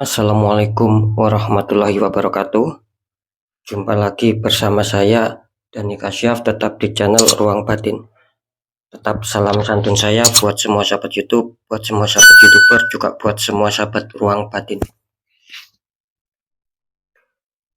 Assalamualaikum warahmatullahi wabarakatuh. Jumpa lagi bersama saya Dani Kasyaf, tetap di channel Ruang Batin. Tetap salam santun saya buat semua sahabat YouTube, buat semua sahabat YouTuber, juga buat semua sahabat Ruang Batin.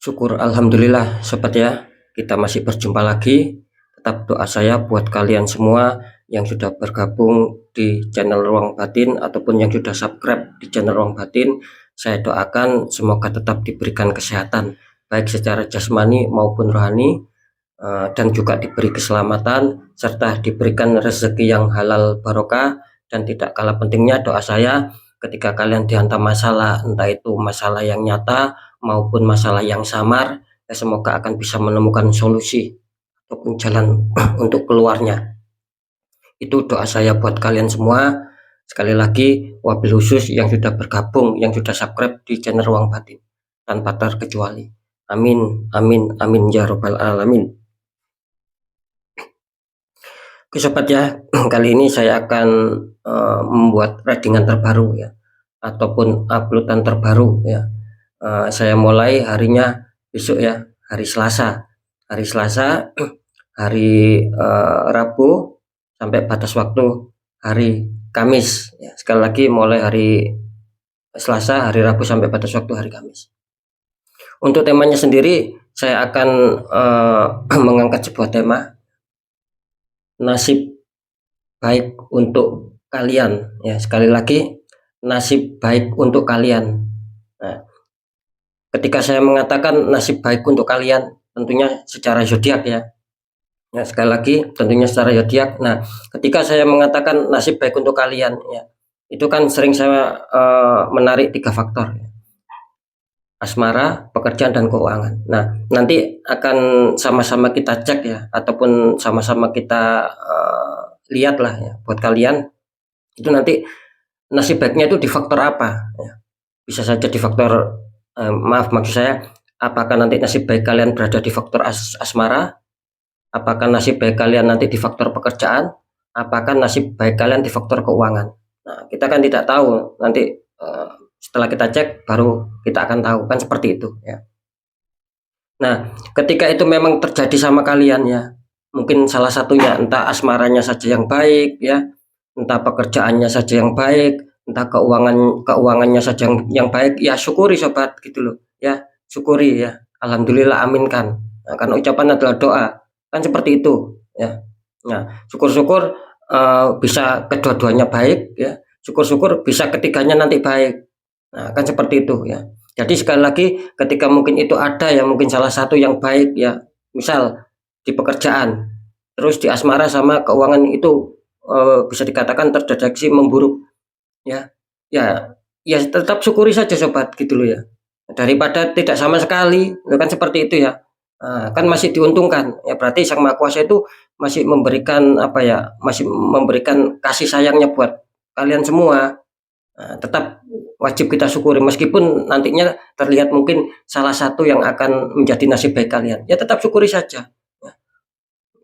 Syukur alhamdulillah sobat ya, kita masih berjumpa lagi. Tetap doa saya buat kalian semua yang sudah bergabung di channel Ruang Batin ataupun yang sudah subscribe di channel Ruang Batin. Saya doakan semoga tetap diberikan kesehatan baik secara jasmani maupun rohani, dan juga diberi keselamatan serta diberikan rezeki yang halal barokah. Dan tidak kalah pentingnya doa saya ketika kalian dihantam masalah, entah itu masalah yang nyata maupun masalah yang samar, ya semoga akan bisa menemukan solusi ataupun jalan untuk keluarnya. Itu doa saya buat kalian semua. Sekali lagi wabil khusus yang sudah bergabung, yang sudah subscribe di channel Ruang Batin tanpa terkecuali. Amin amin amin ya robbal alamin. Oke sobat ya, kali ini saya akan membuat readingan terbaru ya, ataupun uploadan terbaru ya. Saya mulai harinya besok ya, hari Selasa, hari Rabu sampai batas waktu hari Kamis ya. Sekali lagi mulai hari Selasa, hari Rabu sampai batas waktu hari Kamis. Untuk temanya sendiri saya akan mengangkat sebuah tema, nasib baik untuk kalian ya. Sekali lagi, nasib baik untuk kalian. Nah, ketika saya mengatakan nasib baik untuk kalian, tentunya secara zodiak ya. Ya, sekali lagi tentunya secara zodiak. Nah, ketika saya mengatakan nasib baik untuk kalian ya, itu kan sering saya menarik 3 faktor ya. Asmara, pekerjaan, dan keuangan. Nah, nanti akan sama-sama kita cek ya, ataupun sama-sama kita lihat lah ya, buat kalian itu nanti nasib baiknya itu di faktor apa ya. Bisa saja di faktor maksud saya, apakah nanti nasib baik kalian berada di faktor asmara, apakah nasib baik kalian nanti di faktor pekerjaan, apakah nasib baik kalian di faktor keuangan. Nah, kita kan tidak tahu, nanti setelah kita cek baru kita akan tahu, kan seperti itu ya. Nah, ketika itu memang terjadi sama kalian ya, mungkin salah satunya entah asmaranya saja yang baik ya, entah pekerjaannya saja yang baik, entah keuangannya saja yang baik, ya syukuri sobat gitu loh ya, syukuri ya, alhamdulillah, aminkan. Nah, karena ucapan adalah doa, kan seperti itu ya. Nah, syukur-syukur bisa kedua-duanya baik ya, syukur-syukur bisa ketiganya nanti baik. Nah, kan seperti itu ya. Jadi sekali lagi, ketika mungkin itu ada ya, mungkin salah satu yang baik ya, misal di pekerjaan, terus di asmara sama keuangan itu bisa dikatakan terdeteksi memburuk ya, ya tetap syukuri saja sobat gitu loh ya, daripada tidak sama sekali, kan seperti itu ya. Nah, kan masih diuntungkan ya, berarti Sang Maha Kuasa itu masih memberikan apa ya, masih memberikan kasih sayangnya buat kalian semua. Nah, tetap wajib kita syukuri meskipun nantinya terlihat mungkin salah satu yang akan menjadi nasib baik kalian, ya tetap syukuri saja ya.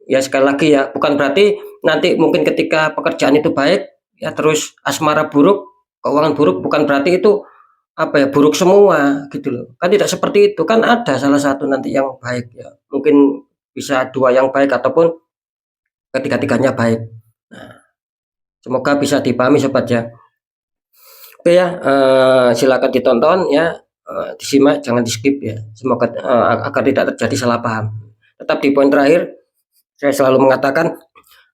Ya sekali lagi ya, bukan berarti nanti mungkin ketika pekerjaan itu baik ya terus asmara buruk, keuangan buruk, bukan berarti itu apa ya, buruk semua gitu loh, kan tidak seperti itu, kan ada salah satu nanti yang baik ya, mungkin bisa 2 yang baik ataupun ketiga-tiganya baik. Nah, semoga bisa dipahami sobat ya. Oke ya, silakan ditonton ya, disimak, jangan di skip ya, semoga agar tidak terjadi salah paham. Tetap di poin terakhir, saya selalu mengatakan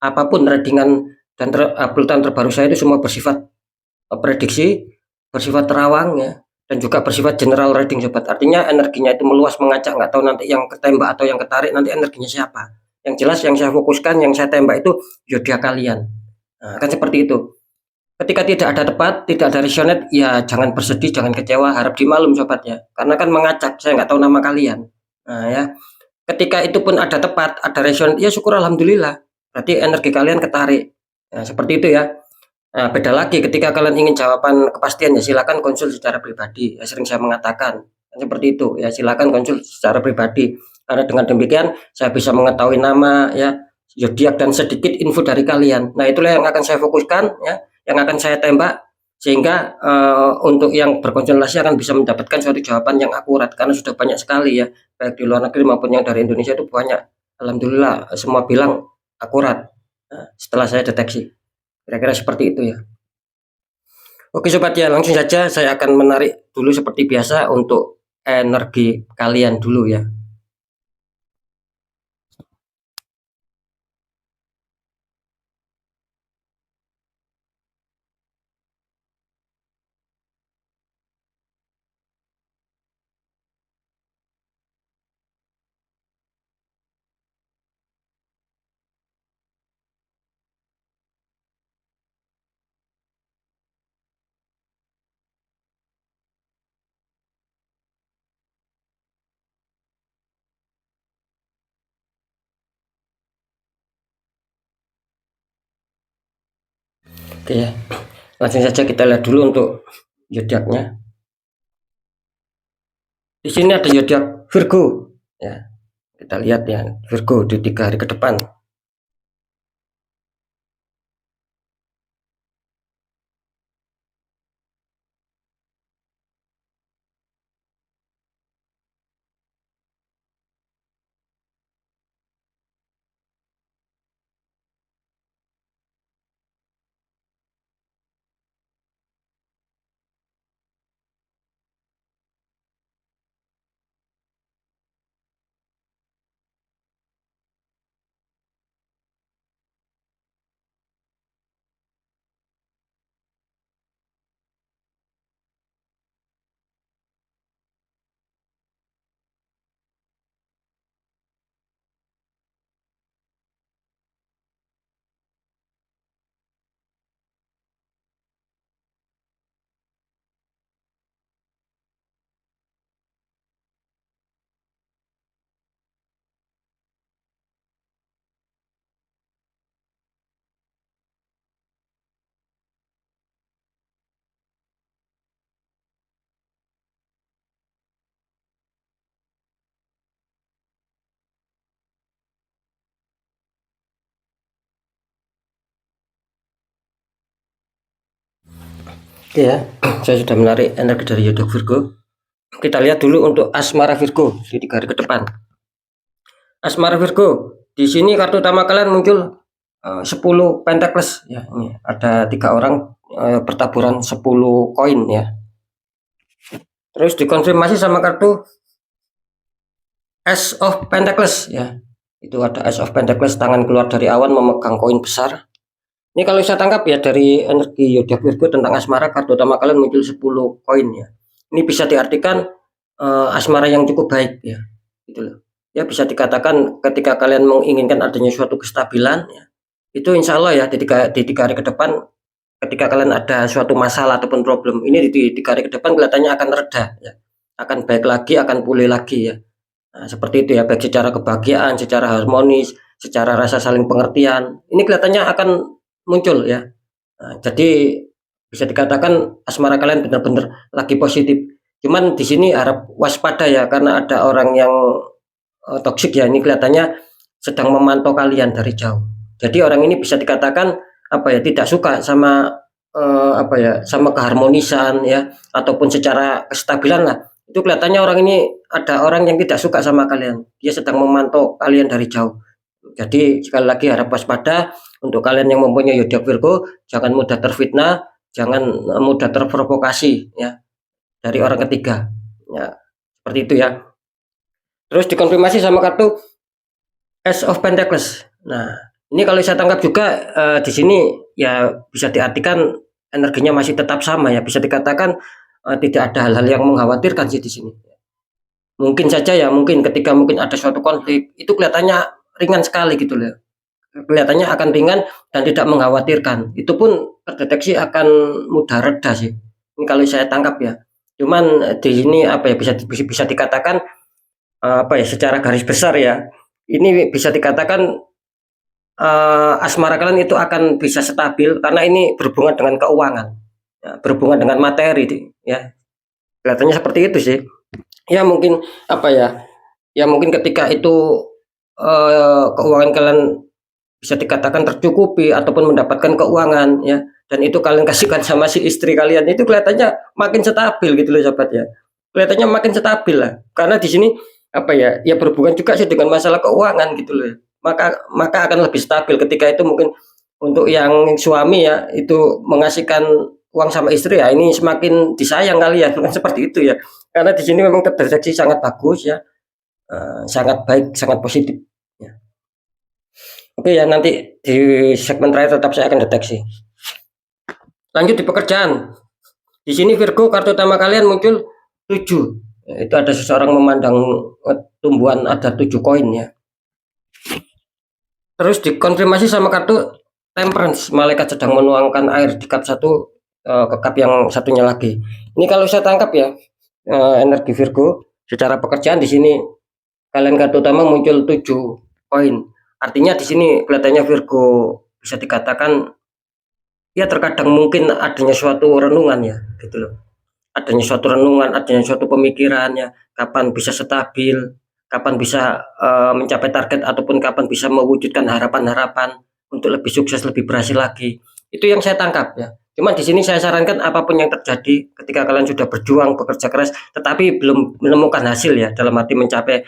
apapun readingan dan uploadan terbaru saya itu semua bersifat prediksi, bersifat terawang ya, dan juga bersifat general reading sobat. Artinya energinya itu meluas, mengacak, nggak tahu nanti yang ketembak atau yang ketarik nanti energinya siapa. Yang jelas yang saya fokuskan, yang saya tembak itu zodiak kalian. Nah, kan seperti itu. Ketika tidak ada tepat, tidak ada resonate, ya jangan bersedih, jangan kecewa, harap dimaklum sobat ya, karena kan mengacak, saya nggak tahu nama kalian. Nah ya, ketika itu pun ada tepat, ada resonate, ya syukur alhamdulillah, berarti energi kalian ketarik. Nah, seperti itu ya. Nah, beda lagi ketika kalian ingin jawaban kepastian, ya silakan konsul secara pribadi ya, sering saya mengatakan seperti itu ya, silakan konsul secara pribadi, karena dengan demikian saya bisa mengetahui nama ya, zodiak, dan sedikit info dari kalian. Nah, itulah yang akan saya fokuskan ya, yang akan saya tembak sehingga untuk yang berkonsultasi akan bisa mendapatkan suatu jawaban yang akurat karena sudah banyak sekali ya, baik di luar negeri maupun yang dari Indonesia itu banyak. Alhamdulillah semua bilang akurat. Nah, setelah saya deteksi, kira-kira seperti itu ya. Oke sobat ya, langsung saja saya akan menarik dulu seperti biasa untuk energi kalian dulu ya. Oke ya, langsung saja kita lihat dulu untuk zodiaknya. Di sini ada zodiak Virgo ya. Kita lihat ya, Virgo di 3 hari ke depan. Oke ya, saya sudah menarik energi dari zodiak Virgo. Kita lihat dulu untuk asmara Virgo di 3 hari ke depan. Asmara Virgo, di sini kartu utama kalian muncul 10 Pentacles ya. Ini ada 3 orang pertaburan 10 koin ya. Terus dikonfirmasi sama kartu Ace of Pentacles ya. Itu ada Ace of Pentacles, tangan keluar dari awan memegang koin besar. Ini kalau saya tangkap ya dari energi zodiak Virgo tentang asmara, kartu utama kalian muncul 10 koin ya. Ini bisa diartikan asmara yang cukup baik ya. Gitu loh. Ya bisa dikatakan ketika kalian menginginkan adanya suatu kestabilan ya, itu insya Allah ya di 3 hari ke depan ketika kalian ada suatu masalah ataupun problem ini di 3 hari ke depan kelihatannya akan reda ya, akan baik lagi, akan pulih lagi ya. Nah, seperti itu ya, baik secara kebahagiaan, secara harmonis, secara rasa saling pengertian ini kelihatannya akan muncul ya. Nah, jadi bisa dikatakan asmara kalian benar-benar lagi positif. Cuman di sini harap waspada ya karena ada orang yang toksik ya, ini kelihatannya sedang memantau kalian dari jauh. Jadi orang ini bisa dikatakan apa ya, tidak suka sama apa ya, sama keharmonisan ya ataupun secara kestabilan lah. Itu kelihatannya orang ini ada orang yang tidak suka sama kalian. Dia sedang memantau kalian dari jauh. Jadi sekali lagi harap waspada untuk kalian yang mempunyai zodiak Virgo, jangan mudah terfitnah, jangan mudah terprovokasi ya dari orang ketiga. Ya, seperti itu ya. Terus dikonfirmasi sama kartu Ace of Pentacles. Nah, ini kalau saya tangkap juga di sini ya bisa diartikan energinya masih tetap sama ya. Bisa dikatakan tidak ada hal-hal yang mengkhawatirkan sih di sini. Mungkin saja ya, mungkin ketika mungkin ada suatu konflik itu kelihatannya ringan sekali gitu loh. Kelihatannya akan ringan dan tidak mengkhawatirkan. Itu pun terdeteksi akan mudah reda sih. Ini kalau saya tangkap ya. Cuman di sini apa ya, bisa dikatakan apa ya, secara garis besar ya. Ini bisa dikatakan asmara kalian itu akan bisa stabil karena ini berhubungan dengan keuangan, ya, berhubungan dengan materi ya. Kelihatannya seperti itu sih. Ya mungkin apa ya? Ya mungkin ketika itu keuangan kalian bisa dikatakan tercukupi ataupun mendapatkan keuangan ya, dan itu kalian kasihkan sama si istri kalian, itu kelihatannya makin stabil gitu loh sobat ya. Kelihatannya makin stabil lah. Karena di sini apa ya, ya berhubungan juga sih dengan masalah keuangan gitu loh. Maka maka akan lebih stabil ketika itu mungkin untuk yang suami ya, itu mengasihkan uang sama istri ya, ini semakin disayang kalian kan seperti itu ya. Karena di sini memang terdeteksi sangat bagus ya, sangat baik, sangat positif ya. Oke ya, nanti di segmen terakhir tetap saya akan deteksi. Lanjut di pekerjaan. Di sini Virgo, kartu utama kalian muncul 7. Ya, itu ada seseorang memandang tumbuhan, ada 7 koin ya. Terus dikonfirmasi sama kartu Temperance, malaikat sedang menuangkan air di cup satu ke cup yang satunya lagi. Ini kalau saya tangkap ya, energi Virgo secara pekerjaan di sini kalian kartu utama muncul 7 koin. Artinya di sini kelihatannya Virgo bisa dikatakan ya, terkadang mungkin adanya suatu renungan ya gitu loh. Adanya suatu renungan, adanya suatu pemikiran ya, kapan bisa stabil, kapan bisa mencapai target, ataupun kapan bisa mewujudkan harapan-harapan untuk lebih sukses, lebih berhasil lagi. Itu yang saya tangkap ya. Cuman di sini saya sarankan apapun yang terjadi ketika kalian sudah berjuang, bekerja keras, tetapi belum menemukan hasil ya, dalam arti mencapai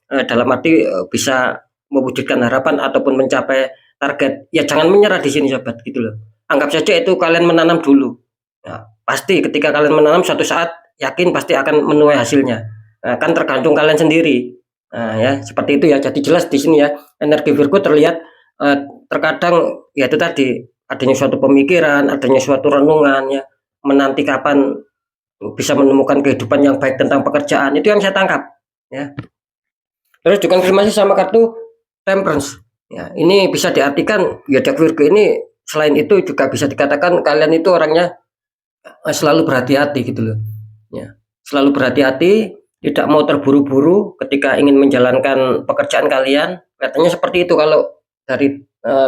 dalam arti bisa mewujudkan harapan ataupun mencapai target, ya jangan menyerah di sini sobat gitu loh. Anggap saja itu kalian menanam dulu. Nah, pasti ketika kalian menanam suatu saat yakin pasti akan menuai hasilnya. Nah, kan tergantung kalian sendiri. Nah, ya seperti itu ya. Jadi jelas di sini ya, energi Virgo terlihat terkadang ya itu tadi, adanya suatu pemikiran, adanya suatu renungan ya, menanti kapan bisa menemukan kehidupan yang baik tentang pekerjaan. Itu yang saya tangkap ya. Terus dikonfirmasi sama kartu Temperance. Ya, ini bisa diartikan ya, Virgo ini selain itu juga bisa dikatakan kalian itu orangnya selalu berhati-hati gitu loh. Ya, selalu berhati-hati, tidak mau terburu-buru ketika ingin menjalankan pekerjaan kalian. Katanya seperti itu kalau dari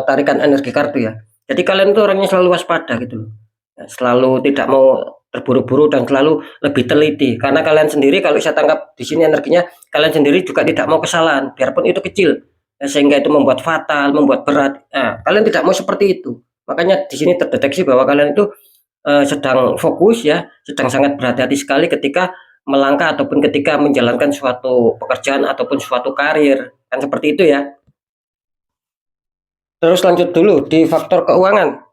tarikan energi kartu ya. Jadi kalian itu orangnya selalu waspada gitu loh. Ya, selalu tidak mau terburu-buru dan selalu lebih teliti. Karena kalian sendiri, kalau saya tangkap di sini energinya, kalian sendiri juga tidak mau kesalahan, biarpun itu kecil. Sehingga itu membuat fatal, membuat berat. Nah, kalian tidak mau seperti itu. Makanya di sini terdeteksi bahwa kalian itu sedang fokus ya, sedang sangat berhati-hati sekali ketika melangkah ataupun ketika menjalankan suatu pekerjaan ataupun suatu karir, kan seperti itu ya. Terus lanjut dulu di faktor keuangan.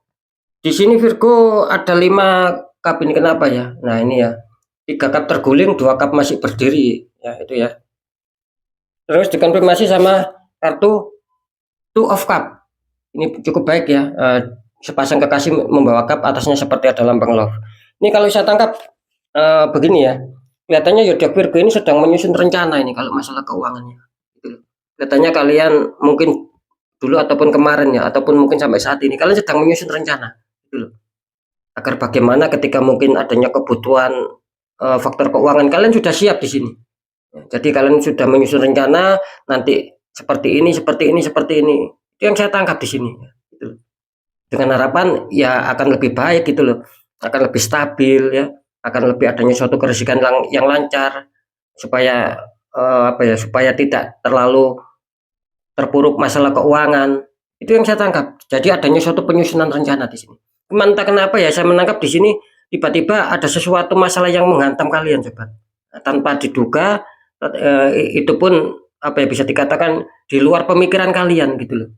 Di sini Virgo ada 5 cup, ini kenapa ya? Nah ini ya, 3 cup terguling, 2 cup masih berdiri ya, itu ya. Terus dikonfirmasi sama kartu Two of Cup. Ini cukup baik ya, sepasang kekasih membawa cup, atasnya seperti ada lambang love. Ini kalau saya tangkap begini ya, kelihatannya Zodiac Virgo ini sedang menyusun rencana ini kalau masalah keuangannya. Kelihatannya kalian mungkin dulu ataupun kemarin ya, ataupun mungkin sampai saat ini kalian sedang menyusun rencana gitu loh. Agar bagaimana ketika mungkin adanya kebutuhan faktor keuangan, kalian sudah siap di sini. Jadi kalian sudah menyusun rencana nanti seperti ini, seperti ini, seperti ini. Itu yang saya tangkap di sini. Gitu. Dengan harapan ya akan lebih baik gitu loh, akan lebih stabil ya, akan lebih adanya suatu keresikan yang lancar, supaya supaya tidak terlalu terpuruk masalah keuangan. Itu yang saya tangkap. Jadi adanya suatu penyusunan rencana di sini. Entah kenapa ya, saya menangkap di sini tiba-tiba ada sesuatu masalah yang menghantam kalian sobat, tanpa diduga. Itu pun bisa dikatakan di luar pemikiran kalian gitu loh.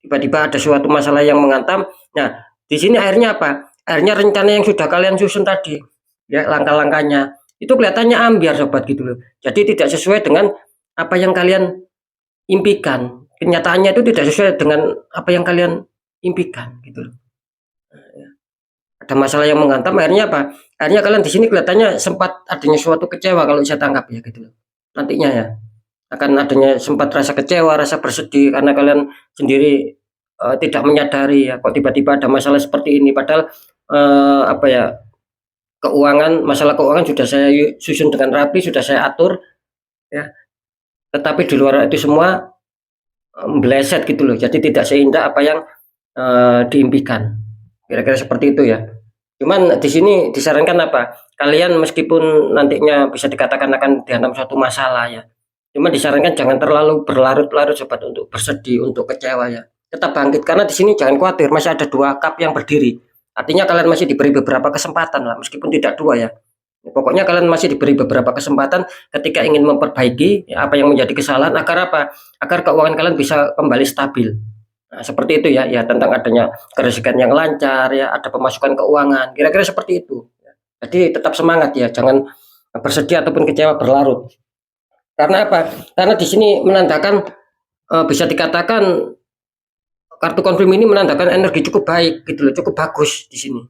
Tiba-tiba ada suatu masalah yang menghantam. Nah di sini akhirnya apa? Akhirnya rencana yang sudah kalian susun tadi ya, langkah-langkahnya itu kelihatannya ambiar sobat gitu loh. Jadi tidak sesuai dengan apa yang kalian impikan. Kenyataannya itu tidak sesuai dengan apa yang kalian impikan gitu loh. Ada masalah yang menghantam, akhirnya apa? Akhirnya kalian di sini kelihatannya sempat adanya suatu kecewa kalau saya tangkap ya gitu loh. Nantinya ya akan adanya sempat rasa kecewa, rasa bersedih karena kalian sendiri tidak menyadari ya, kok tiba-tiba ada masalah seperti ini, padahal masalah keuangan sudah saya susun dengan rapi, sudah saya atur ya. Tetapi di luar itu semua meleset gitu loh. Jadi tidak seindah apa yang diimpikan. Kira-kira seperti itu ya. Cuman di sini disarankan apa? Kalian meskipun nantinya bisa dikatakan akan dihantam suatu masalah ya, Cuma disarankan jangan terlalu berlarut-larut sobat untuk bersedih, untuk kecewa ya. Tetap bangkit karena di sini jangan khawatir, masih ada 2 cup yang berdiri. Artinya kalian masih diberi beberapa kesempatan lah, meskipun tidak 2 ya. Pokoknya kalian masih diberi beberapa kesempatan ketika ingin memperbaiki ya, apa yang menjadi kesalahan agar apa? Agar keuangan kalian bisa kembali stabil. Nah, seperti itu ya, ya tentang adanya kerezekian yang lancar ya, ada pemasukan keuangan, kira-kira seperti itu. Jadi tetap semangat ya, jangan bersedih ataupun kecewa berlarut. Karena apa? Karena di sini menandakan bisa dikatakan kartu confirm ini menandakan energi cukup baik gitu loh, cukup bagus di sini.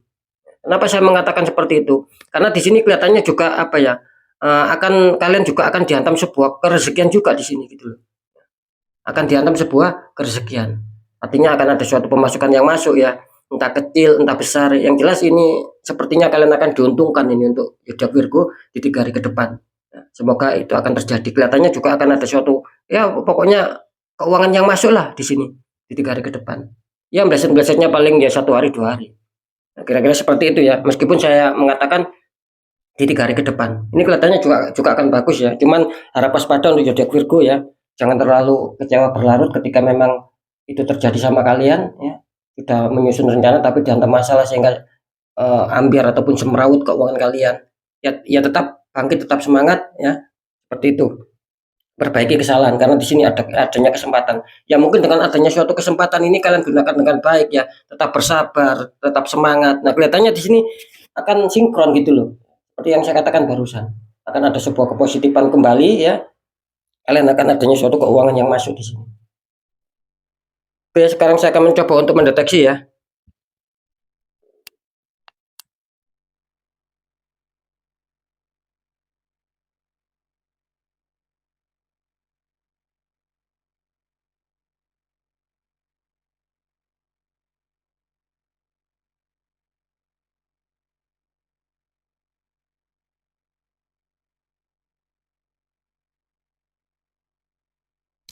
Kenapa saya mengatakan seperti itu? Karena di sini kelihatannya juga apa ya? Akan kalian juga akan dihantam sebuah kerezekian juga di sini gitu loh. Akan dihantam sebuah kerezekian. Artinya akan ada suatu pemasukan yang masuk ya, entah kecil, entah besar. Yang jelas ini sepertinya kalian akan diuntungkan ini untuk zodiak Virgo di 3 hari ke depan. Semoga itu akan terjadi. Kelihatannya juga akan ada suatu ya pokoknya keuangan yang masuk lah di sini di 3 hari ke depan. Ya blessing-blessingnya paling ya 1 hari 2 hari. Nah, kira-kira seperti itu ya. Meskipun saya mengatakan di 3 hari ke depan. Ini kelihatannya juga akan bagus ya. Cuman harap waspada untuk zodiak Virgo ya. Jangan terlalu kecewa berlarut ketika memang itu terjadi sama kalian ya. Sudah menyusun rencana tapi dihantam masalah sehingga ambiar ataupun semrawut keuangan kalian. Ya tetap bangkit, tetap semangat ya. Seperti itu. Perbaiki kesalahan karena di sini adanya kesempatan. Ya mungkin dengan adanya suatu kesempatan ini kalian gunakan dengan baik ya. Tetap bersabar, tetap semangat. Nah, kelihatannya di sini akan sinkron gitu loh. Seperti yang saya katakan barusan. Akan ada sebuah kepositifan kembali ya. Kalian akan adanya suatu keuangan yang masuk di sini. Oke, sekarang saya akan mencoba untuk mendeteksi ya.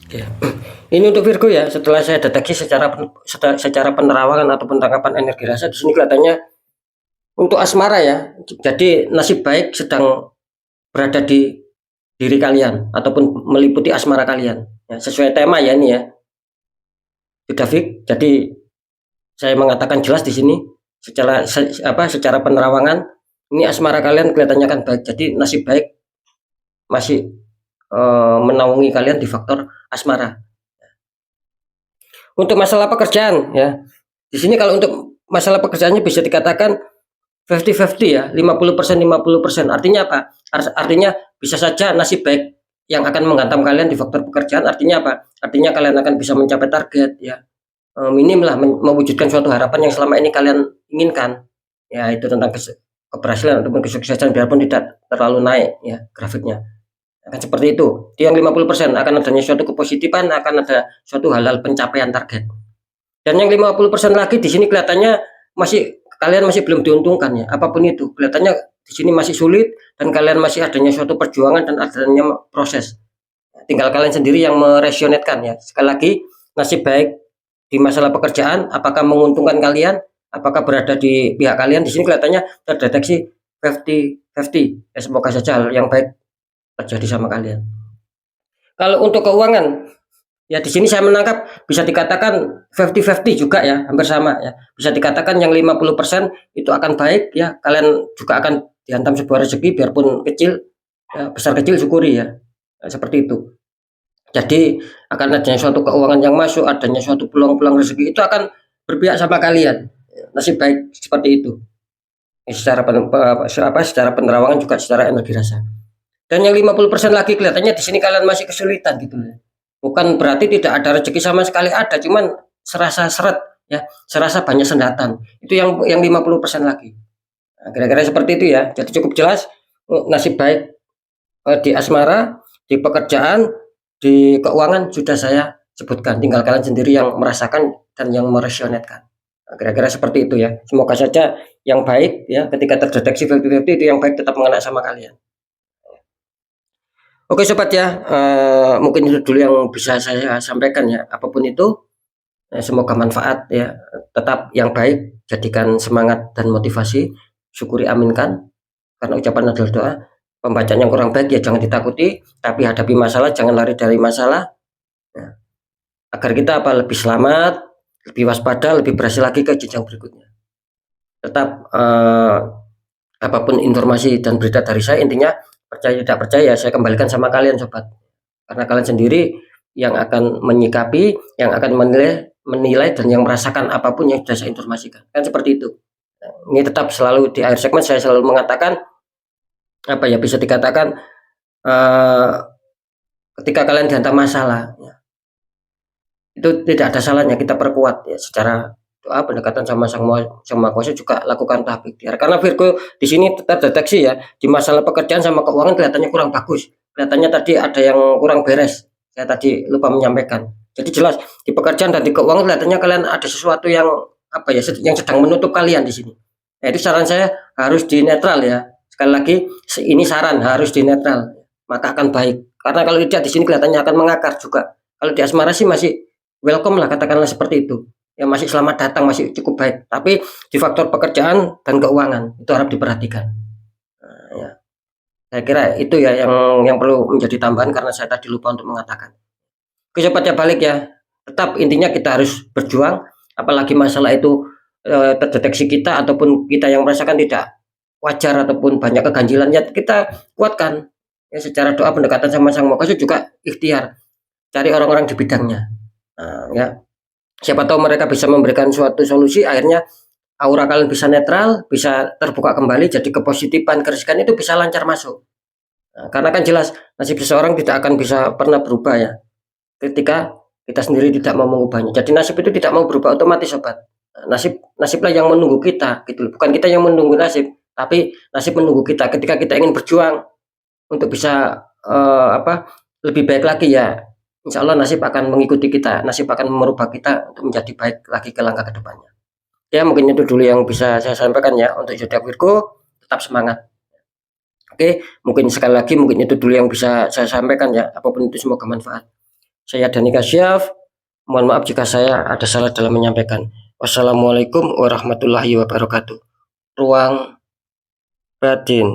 Oke. Ini untuk Virgo ya. Setelah saya deteksi secara penerawangan ataupun tangkapan energi rasa di sini kelihatannya untuk asmara ya. Jadi nasib baik sedang berada di diri kalian ataupun meliputi asmara kalian. Ya, sesuai tema ya ini ya. Sudah fix. Jadi saya mengatakan jelas di sini secara penerawangan ini asmara kalian kelihatannya kan baik. Jadi nasib baik masih menaungi kalian di faktor asmara. Untuk masalah pekerjaan ya. Di sini kalau untuk masalah pekerjaannya bisa dikatakan 50-50 ya, 50% 50%. Artinya apa? Artinya bisa saja nasib baik yang akan menghantam kalian di faktor pekerjaan. Artinya apa? Artinya kalian akan bisa mencapai target ya. Minim lah mewujudkan suatu harapan yang selama ini kalian inginkan. Ya, itu tentang keberhasilan ataupun kesuksesan biarpun tidak terlalu naik ya grafiknya. Akan seperti itu. Di yang 50% akan adanya suatu kepositifan, akan ada suatu hal-hal pencapaian target. Dan yang 50% lagi di sini kelihatannya kalian masih belum diuntungkan ya. Apapun itu, kelihatannya di sini masih sulit dan kalian masih adanya suatu perjuangan dan adanya proses. Tinggal kalian sendiri yang meresionetkan ya. Sekali lagi, nasib baik di masalah pekerjaan apakah menguntungkan kalian, apakah berada di pihak kalian. Di sini kelihatannya terdeteksi 50-50. Ya, semoga saja hal yang baik terjadi sama kalian. Kalau untuk keuangan, ya di sini saya menangkap bisa dikatakan 50-50 juga ya, hampir sama ya. Bisa dikatakan yang 50% itu akan baik ya, kalian juga akan dihantam sebuah rezeki biarpun kecil, ya, besar kecil syukuri ya. Nah, seperti itu. Jadi akan adanya suatu keuangan yang masuk, adanya suatu peluang-peluang rezeki itu akan berpihak sama kalian. Nasib baik seperti itu. Secara penerawangan juga secara energi rasa. Dan yang 50% lagi kelihatannya di sini kalian masih kesulitan gitu ya. Bukan berarti tidak ada rezeki sama sekali ada, cuman serasa seret ya, serasa banyak sendatan. Itu yang 50% lagi. Nah, kira-kira seperti itu ya. Jadi cukup jelas nasib baik di asmara, di pekerjaan, di keuangan sudah saya sebutkan. Tinggal kalian sendiri yang merasakan dan yang meresionetkan. Nah, kira-kira seperti itu ya. Semoga saja yang baik ya ketika terdeteksi 50-50 itu yang baik tetap mengena sama kalian. Oke sobat ya, mungkin itu dulu yang bisa saya sampaikan ya. Apapun itu, semoga manfaat ya. Tetap yang baik, jadikan semangat dan motivasi. Syukuri, aminkan. Karena ucapan adalah doa. pembacaan yang kurang baik ya jangan ditakuti, tapi hadapi masalah, jangan lari dari masalah. Nah, agar kita lebih selamat, lebih waspada, lebih berhasil lagi ke jenjang berikutnya. Tetap apapun informasi dan berita dari saya, intinya percaya tidak percaya saya kembalikan sama kalian sobat, karena kalian sendiri yang akan menyikapi, yang akan menilai dan yang merasakan apapun yang sudah saya informasikan, kan seperti itu. Ini tetap selalu di akhir segmen saya selalu mengatakan bisa dikatakan ketika kalian dihantam masalah ya, itu tidak ada salahnya kita perkuat ya secara doa, pendekatan sama Sang Maha Kuasa, juga lakukan tahap ikhtiar. Karena Virgo di sini tetap deteksi ya, di masalah pekerjaan sama keuangan kelihatannya kurang bagus. Kelihatannya tadi ada yang kurang beres. Saya tadi lupa menyampaikan. Jadi jelas di pekerjaan dan di keuangan kelihatannya kalian ada sesuatu yang yang sedang menutup kalian di sini. Nah, itu saran saya harus di netral ya. Sekali lagi ini saran, harus di netral. Maka akan baik. Karena kalau tidak di sini kelihatannya akan mengakar juga. Kalau di asmara sih masih welcome lah, katakanlah seperti itu. Ya masih selamat datang, masih cukup baik. Tapi di faktor pekerjaan dan keuangan itu harus diperhatikan. Nah, ya. Saya kira itu ya yang perlu menjadi tambahan karena saya tadi lupa untuk mengatakan. Kecepatnya balik ya. Tetap intinya kita harus berjuang, apalagi masalah itu terdeteksi kita ataupun kita yang merasakan tidak wajar ataupun banyak keganjilan, ya kita kuatkan. Ya, secara doa, pendekatan sama Sang Maha Kuasa, juga ikhtiar. Cari orang-orang di bidangnya. Nah, ya. Siapa tahu mereka bisa memberikan suatu solusi, akhirnya aura kalian bisa netral, bisa terbuka kembali, jadi kepositifan, kerisikan itu bisa lancar masuk. Nah, karena kan jelas nasib seseorang tidak akan bisa pernah berubah ya ketika kita sendiri tidak mau mengubahnya. Jadi nasib itu tidak mau berubah otomatis sobat. Nasiblah yang menunggu kita gitu. Bukan kita yang menunggu nasib, tapi nasib menunggu kita ketika kita ingin berjuang untuk bisa lebih baik lagi ya. Insya Allah nasib akan mengikuti kita, nasib akan merubah kita untuk menjadi baik lagi ke langkah kedepannya. Ya mungkin itu dulu yang bisa saya sampaikan ya untuk zodiak Virgo, tetap semangat. Oke, mungkin sekali lagi mungkin itu dulu yang bisa saya sampaikan ya, apapun itu semoga manfaat. Saya Dani Kasyaf, mohon maaf jika saya ada salah dalam menyampaikan. Wassalamualaikum warahmatullahi wabarakatuh. Ruang batin.